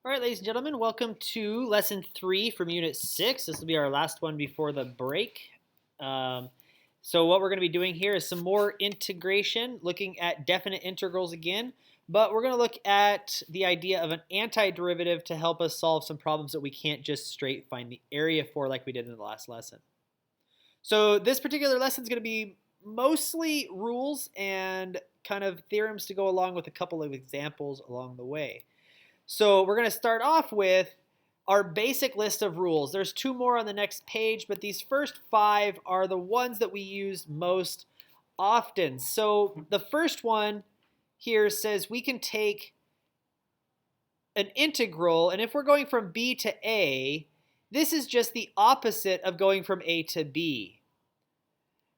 All right, ladies and gentlemen, welcome to lesson 3 from unit 6. This will be our last one before the break. So what we're going to be doing here is some more integration, looking at definite integrals again, but we're going to look at the idea of an antiderivative to help us solve some problems that we can't just straight find the area for like we did in the last lesson. So this particular lesson is going to be mostly rules and kind of theorems to go along with a couple of examples along the way. So we're going to start off with our basic list of rules. There's 2 more on the next page, but these first 5 are the ones that we use most often. So the first one here says we can take an integral, and if we're going from b to a, this is just the opposite of going from a to b.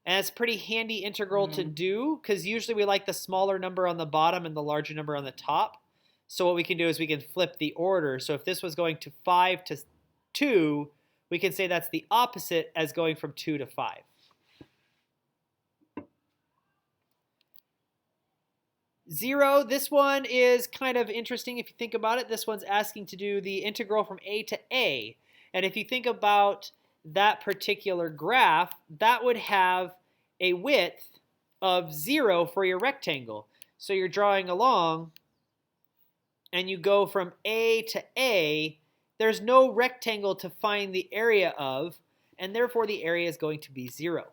And it's a pretty handy integral to do because usually we like the smaller number on the bottom and the larger number on the top. So what we can do is we can flip the order. So if this was going to 5 to 2, we can say that's the opposite as going from 2 to 5. Zero, this one is kind of interesting if you think about it. This one's asking to do the integral from a to a. And if you think about that particular graph, that would have a width of 0 for your rectangle. So you're drawing along, and you go from A to A, there's no rectangle to find the area of, and therefore the area is going to be 0.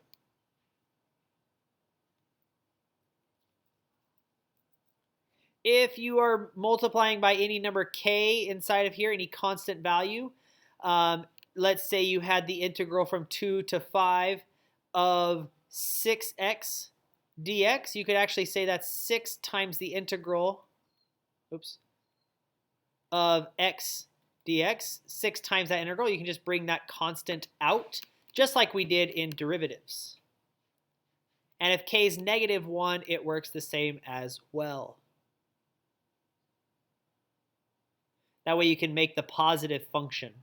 If you are multiplying by any number k inside of here, any constant value, let's say you had the integral from 2 to 5 of 6x dx, you could actually say that's 6 times the integral, of x dx, 6 times that integral. You can just bring that constant out, just like we did in derivatives. And if k is -1, it works the same as well. That way you can make the positive function.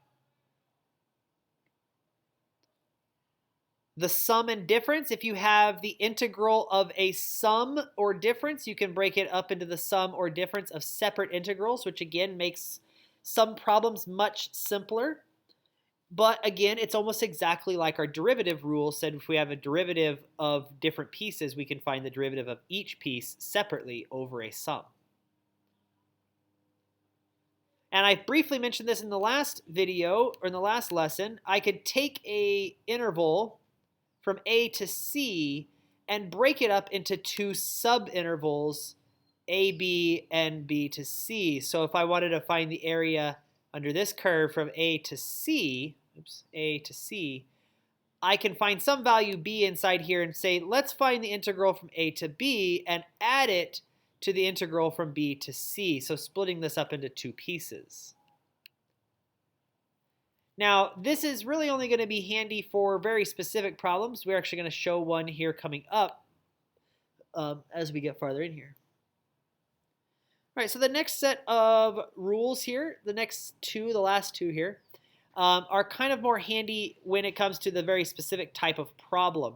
The sum and difference, if you have the integral of a sum or difference, you can break it up into the sum or difference of separate integrals, which again makes some problems much simpler. But again, it's almost exactly like our derivative rule said. If we have a derivative of different pieces, we can find the derivative of each piece separately over a sum. And I briefly mentioned this in the last video, or in the last lesson. I could take a interval from A to C and break it up into 2 subintervals, AB and B to C. So if I wanted to find the area under this curve from A to C, I can find some value B inside here and say, let's find the integral from A to B and add it to the integral from B to C. So splitting this up into 2 pieces. Now, this is really only going to be handy for very specific problems. We're actually going to show one here coming up as we get farther in here. All right, so the next set of rules here, the last two here, are kind of more handy when it comes to the very specific type of problem.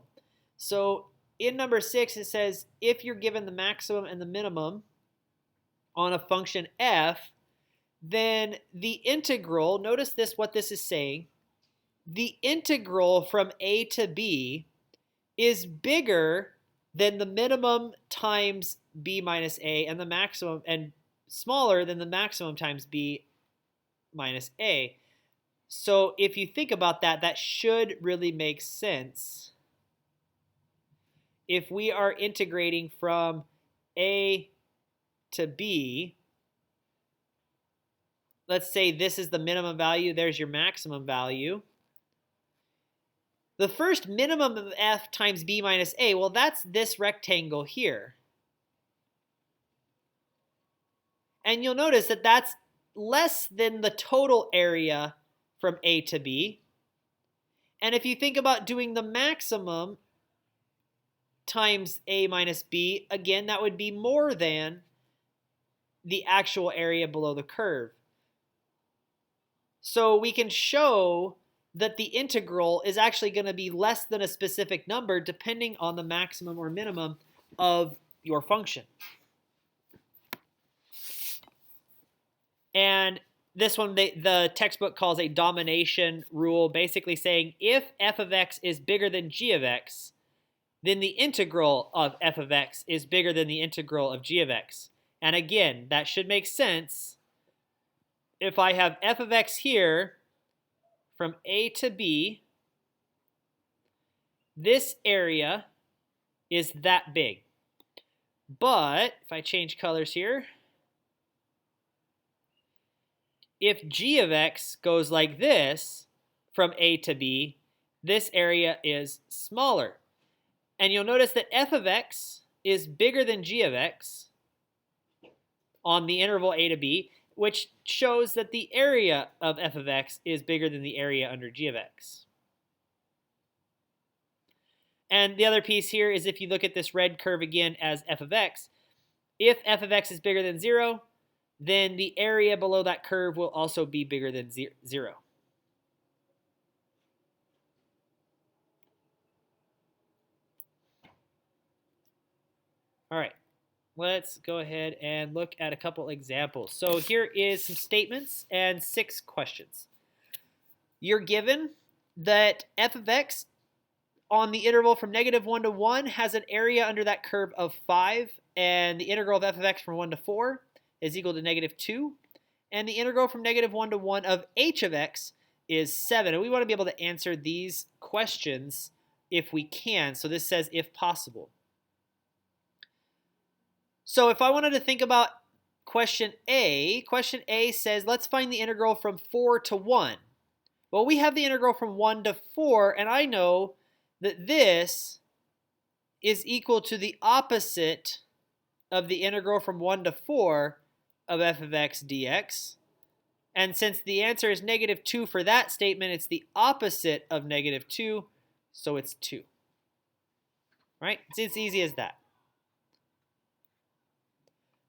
So in number 6, it says if you're given the maximum and the minimum on a function f, then the integral, notice what this is saying, the integral from a to b is bigger than the minimum times b minus a, and the maximum, and smaller than the maximum times b minus a. So if you think about that, that should really make sense. If we are integrating from a to b, let's say this is the minimum value, there's your maximum value. The first minimum of f times b minus a, well, that's this rectangle here. And you'll notice that that's less than the total area from a to b. And if you think about doing the maximum times a minus b, again, that would be more than the actual area below the curve. So we can show that the integral is actually going to be less than a specific number depending on the maximum or minimum of your function. And this one the textbook calls a domination rule, basically saying if f of x is bigger than g of x, then the integral of f of x is bigger than the integral of g of x. And again, that should make sense. If I have f of x here from a to b, this area is that big. But if I change colors here, if g of x goes like this from a to b, this area is smaller. And you'll notice that f of x is bigger than g of x on the interval a to b, which shows that the area of f of x is bigger than the area under g of x. And the other piece here is if you look at this red curve again as f of x, if f of x is bigger than 0, then the area below that curve will also be bigger than 0. All right, let's go ahead and look at a couple examples. So here is some statements and 6 questions. You're given that f of x on the interval from -1 to 1 has an area under that curve of 5, and the integral of f of x from 1 to 4 is equal to -2, and the integral from -1 to 1 of h of x is 7. And we want to be able to answer these questions if we can. So this says if possible. So if I wanted to think about question A says let's find the integral from 4 to 1. Well, we have the integral from 1 to 4, and I know that this is equal to the opposite of the integral from 1 to 4 of f of x dx. And since the answer is -2 for that statement, it's the opposite of -2, so it's 2. Right? It's as easy as that.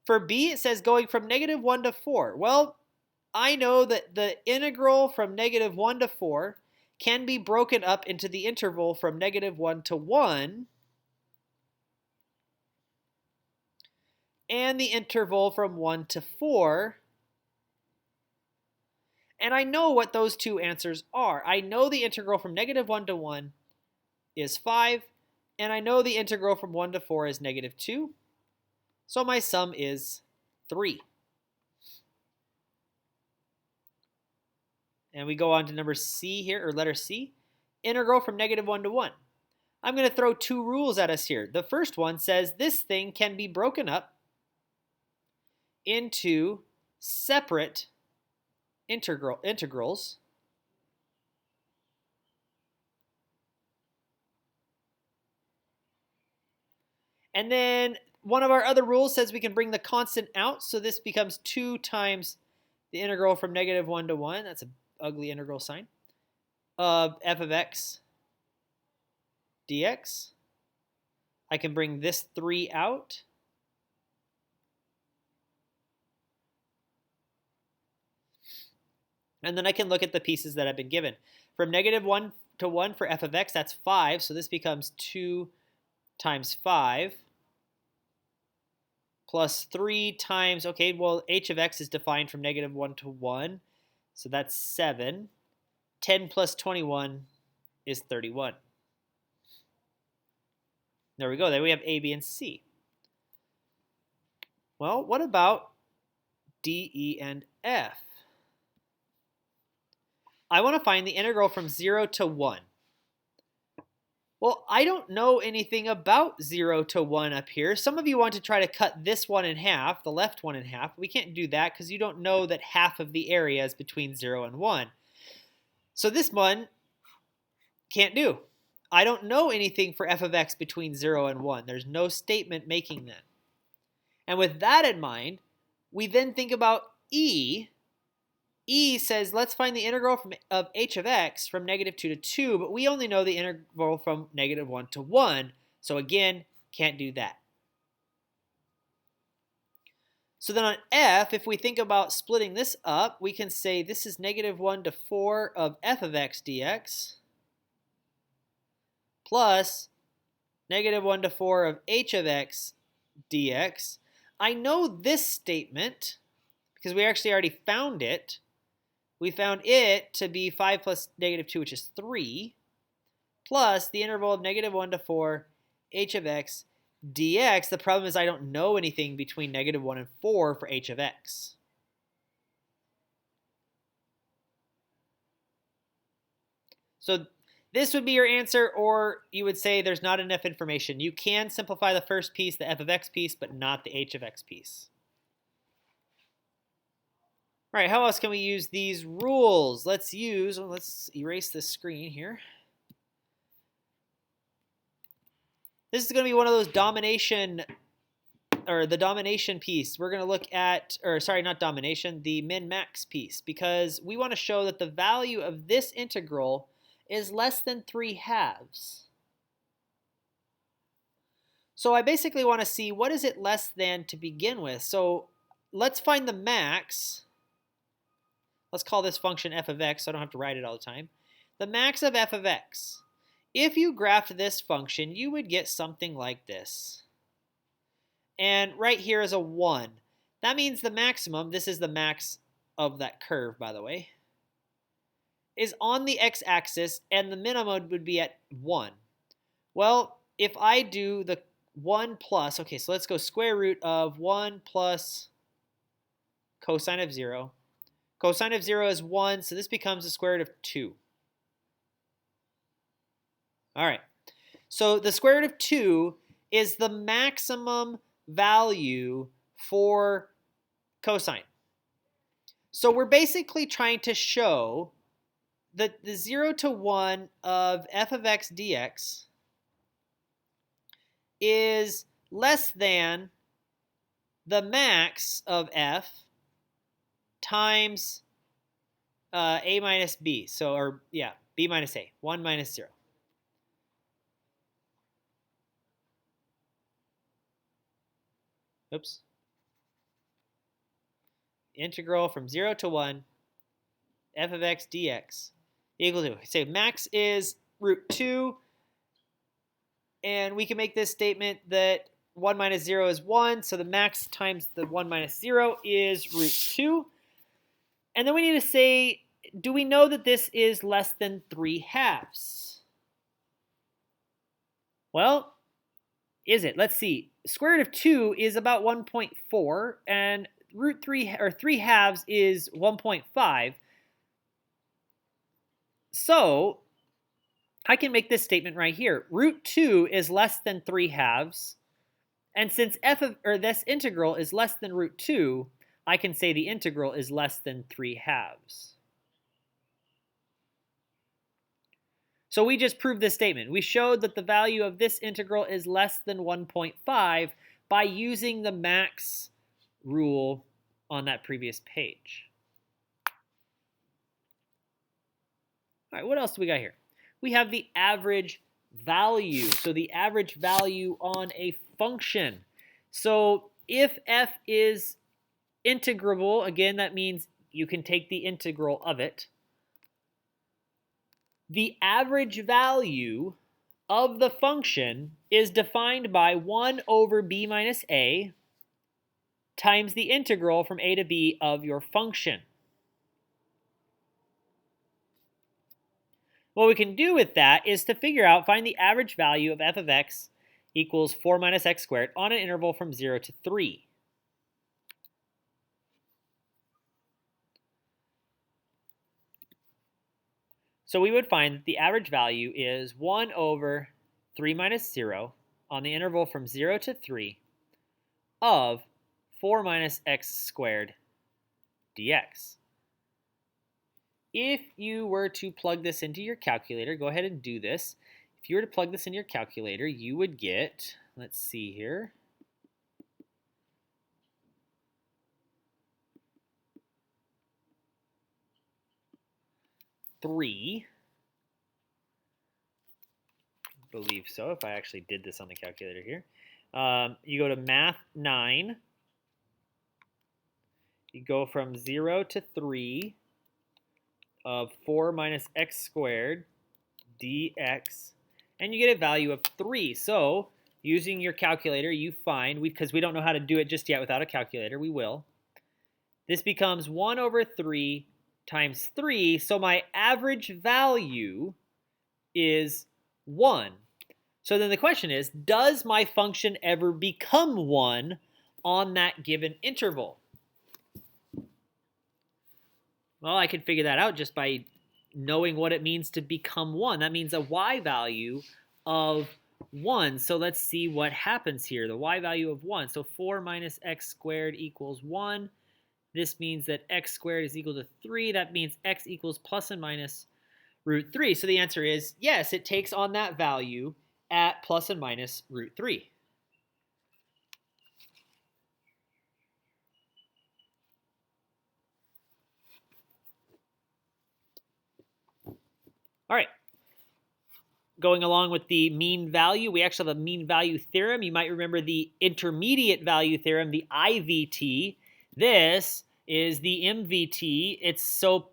For B, it says going from -1 to 4. Well, I know that the integral from -1 to 4 can be broken up into the interval from -1 to 1 and the interval from 1 to 4. And I know what those two answers are. I know the integral from -1 to 1 is 5, and I know the integral from 1 to 4 is -2. So my sum is 3. And we go on to number C here, or letter C, integral from -1 to 1. I'm going to throw 2 rules at us here. The first one says this thing can be broken up into separate integrals. And then one of our other rules says we can bring the constant out, so this becomes 2 times the integral from -1 to 1. That's an ugly integral sign of f of x dx. I can bring this 3 out. And then I can look at the pieces that I've been given. From -1 to 1 for f of x, that's 5, so this becomes 2 times 5. Plus 3 times, okay, well, h of x is defined from -1 to 1, so that's 7. 10 plus 21 is 31. There we go. There we have A, B, and C. Well, what about D, E, and F? I want to find the integral from 0 to 1. Well, I don't know anything about 0 to 1 up here. Some of you want to try to cut this one in half, the left one in half. We can't do that because you don't know that half of the area is between 0 and 1. So this one can't do. I don't know anything for f of x between 0 and 1. There's no statement making that. And with that in mind, we then think about E. E says, let's find the integral of h of x from -2 to 2, but we only know the integral from -1 to 1. So again, can't do that. So then on F, if we think about splitting this up, we can say this is -1 to 4 of f of x dx plus -1 to 4 of h of x dx. I know this statement because we actually already found it. we found it to be 5 plus negative 2, which is 3, plus the interval of negative 1 to 4 h of x dx. The problem is I don't know anything between negative 1 and 4 for h of x. So this would be your answer, or you would say there's not enough information. You can simplify the first piece, the f of x piece, but not the h of x piece. All right, how else can we use these rules? Let's erase this screen here. This is going to be one of those domination, or the domination piece. We're going to look at, or sorry, not domination, the min-max piece, because we want to show that the value of this integral is less than 3/2. So I basically want to see what is it less than to begin with. So let's find the max. Let's call this function f of x so I don't have to write it all the time. The max of f of x. If you graphed this function, you would get something like this. And right here is a 1. That means the maximum, this is the max of that curve, by the way, is on the x-axis, and the minimum would be at 1. Well, if I do the 1 plus, okay, so let's go square root of 1 plus cosine of 0. Cosine of 0 is 1, so this becomes the square root of 2. All right, so the square root of 2 is the maximum value for cosine. So we're basically trying to show that the 0 to 1 of f of x dx is less than the max of f times a minus b. So, or yeah, b minus a, 1 minus 0. Oops. Integral from 0 to 1 f of x dx equal to, say max is root 2, and we can make this statement that 1 minus 0 is 1, so the max times the 1 minus 0 is root 2. And then we need to say, do we know that this is less than 3/2? Well, is it? Let's see. Square root of 2 is about 1.4, and root 3, or 3/2 is 1.5. So I can make this statement right here. Root 2 is less than 3/2, and since this integral is less than root 2, I can say the integral is less than 3/2. So we just proved this statement. We showed that the value of this integral is less than 1.5 by using the max rule on that previous page. All right, what else do we got here? We have the average value. So the average value on a function. So if f is integrable, again, that means you can take the integral of it. The average value of the function is defined by 1 over b minus a times the integral from a to b of your function. What we can do with that is to find the average value of f of x equals 4 minus x squared on an interval from 0 to 3. So we would find that the average value is 1 over 3 minus 0 on the interval from 0 to 3 of 4 minus x squared dx. If you were to plug this into your calculator, go ahead and do this. If you were to plug this into your calculator, you would get, let's see here, 3. I believe so, if I actually did this on the calculator here. You go to math 9. You go from 0 to 3 of 4 minus x squared dx, and you get a value of 3. So using your calculator, you find, because we don't know how to do it just yet without a calculator, we will. This becomes 1 over 3 times 3. So my average value is 1. So then the question is, does my function ever become 1 on that given interval? Well, I can figure that out just by knowing what it means to become 1. That means a y value of 1. So let's see what happens here. The y value of 1. So 4 minus x squared equals 1. This means that x squared is equal to 3. That means x equals plus and minus root 3. So the answer is yes, it takes on that value at plus and minus root 3. All right. Going along with the mean value, we actually have a mean value theorem. You might remember the intermediate value theorem, the IVT. This is the MVT. It's so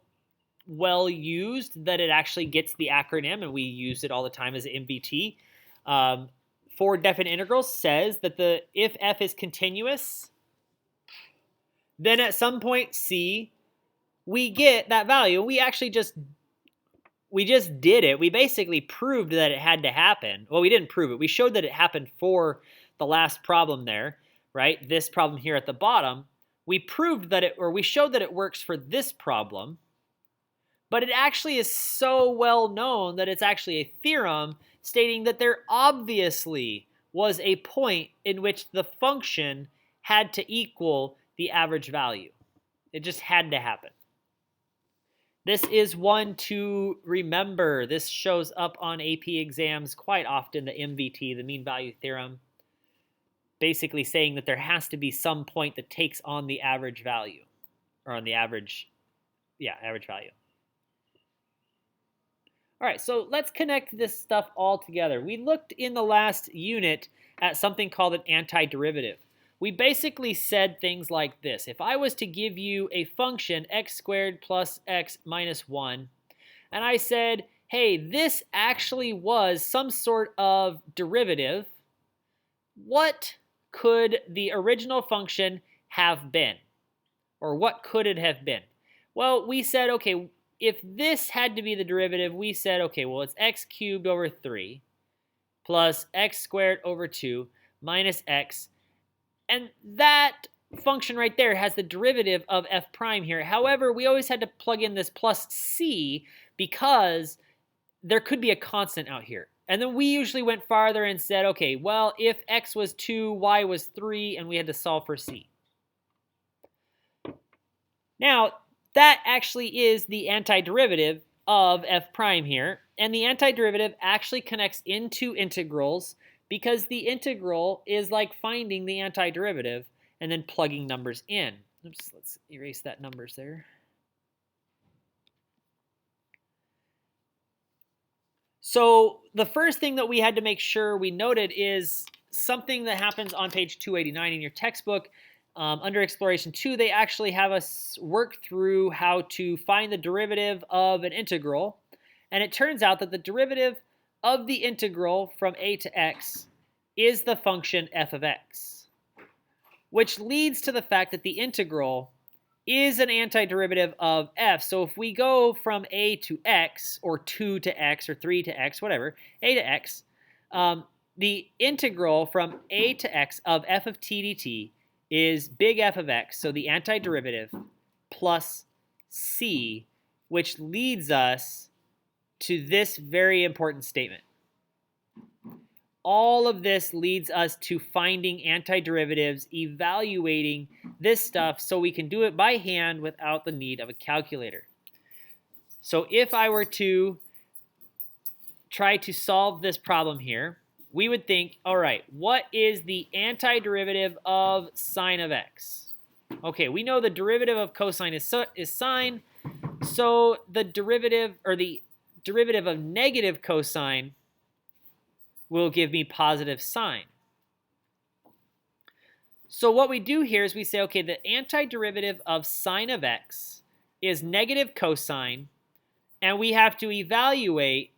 well used that it actually gets the acronym, and we use it all the time as MVT. For definite integrals says that if f is continuous, then at some point c, we get that value. We actually just did it. We basically proved that it had to happen. Well, we didn't prove it. We showed that it happened for the last problem there, right? This problem here at the bottom. We proved that we showed that it works for this problem, but it actually is so well known that it's actually a theorem stating that there obviously was a point in which the function had to equal the average value. It just had to happen. This is one to remember. This shows up on AP exams quite often, the MVT, the mean value theorem, basically saying that there has to be some point that takes on the average value, or on the average value. All right, so let's connect this stuff all together. We looked in the last unit at something called an antiderivative. We basically said things like this. If I was to give you a function x squared plus x minus 1, and I said, hey, this actually was some sort of derivative, what could the original function have been? Or what could it have been? Well, we said, okay, if this had to be the derivative, we said, okay, well, it's x cubed over 3 plus x squared over 2 minus x. And that function right there has the derivative of f prime here. However, we always had to plug in this plus c because there could be a constant out here. And then we usually went farther and said, okay, well, if x was 2, y was 3, and we had to solve for c. Now, that actually is the antiderivative of f prime here. And the antiderivative actually connects into integrals because the integral is like finding the antiderivative and then plugging numbers in. Oops, let's erase that numbers there. So the first thing that we had to make sure we noted is something that happens on page 289 in your textbook. Under Exploration 2, they actually have us work through how to find the derivative of an integral. And it turns out that the derivative of the integral from a to x is the function f of x, which leads to the fact that the integral is an antiderivative of f. So if we go from a to x, or 2 to x, or 3 to x, whatever, a to x, the integral from a to x of f of t dt is big F of x, so the antiderivative, plus c, which leads us to this very important statement. All of this leads us to finding antiderivatives, evaluating this stuff so we can do it by hand without the need of a calculator. So if I were to try to solve this problem here, we would think, all right, what is the antiderivative of sine of x? Okay, we know the derivative of cosine is sine, so the derivative of negative cosine will give me positive sine. So what we do here is we say, okay, the antiderivative of sine of x is negative cosine, and we have to evaluate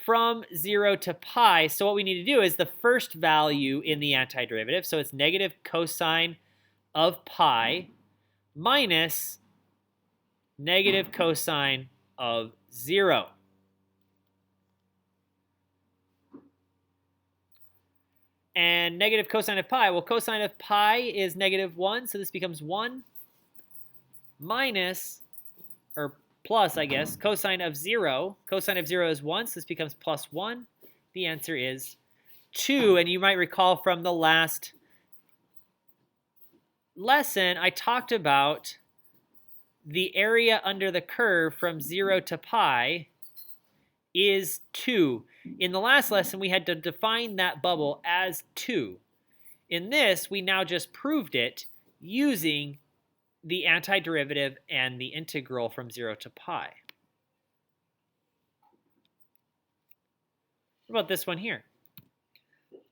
from 0 to pi. So what we need to do is the first value in the antiderivative, so it's negative cosine of pi, minus negative cosine of 0. And negative cosine of pi, well, cosine of pi is negative 1, so this becomes 1 minus, or plus, I guess, cosine of 0. Cosine of 0 is 1, so this becomes plus 1. The answer is 2. And you might recall from the last lesson, I talked about the area under the curve from 0 to pi is 2. In the last lesson, we had to define that bubble as 2. In this, we now just proved it using the antiderivative and the integral from 0 to pi. What about this one here?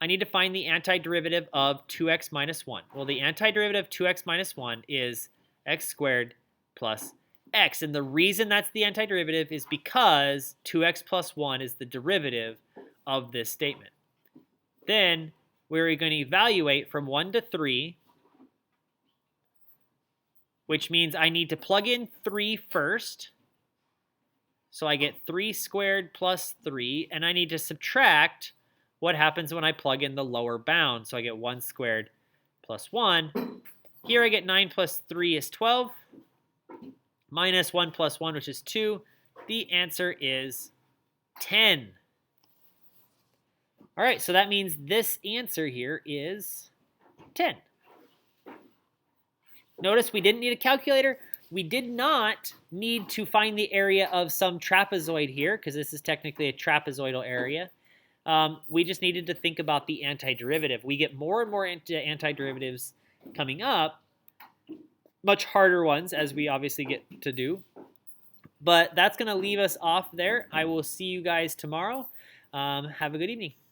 I need to find the antiderivative of 2x minus 1. Well, the antiderivative of 2x minus 1 is x squared plus x. And the reason that's the antiderivative is because 2x plus 1 is the derivative of this statement. Then we're going to evaluate from 1 to 3, which means I need to plug in 3 first. So I get 3 squared plus 3, and I need to subtract what happens when I plug in the lower bound. So I get 1 squared plus 1. Here I get 9 plus 3 is 12, minus 1 plus 1, which is 2. The answer is 10. All right, so that means this answer here is 10. Notice we didn't need a calculator. We did not need to find the area of some trapezoid here, because this is technically a trapezoidal area. We just needed to think about the antiderivative. We get more and more antiderivatives coming up, much harder ones, as we obviously get to do. But that's going to leave us off there. I will see you guys tomorrow. Have a good evening.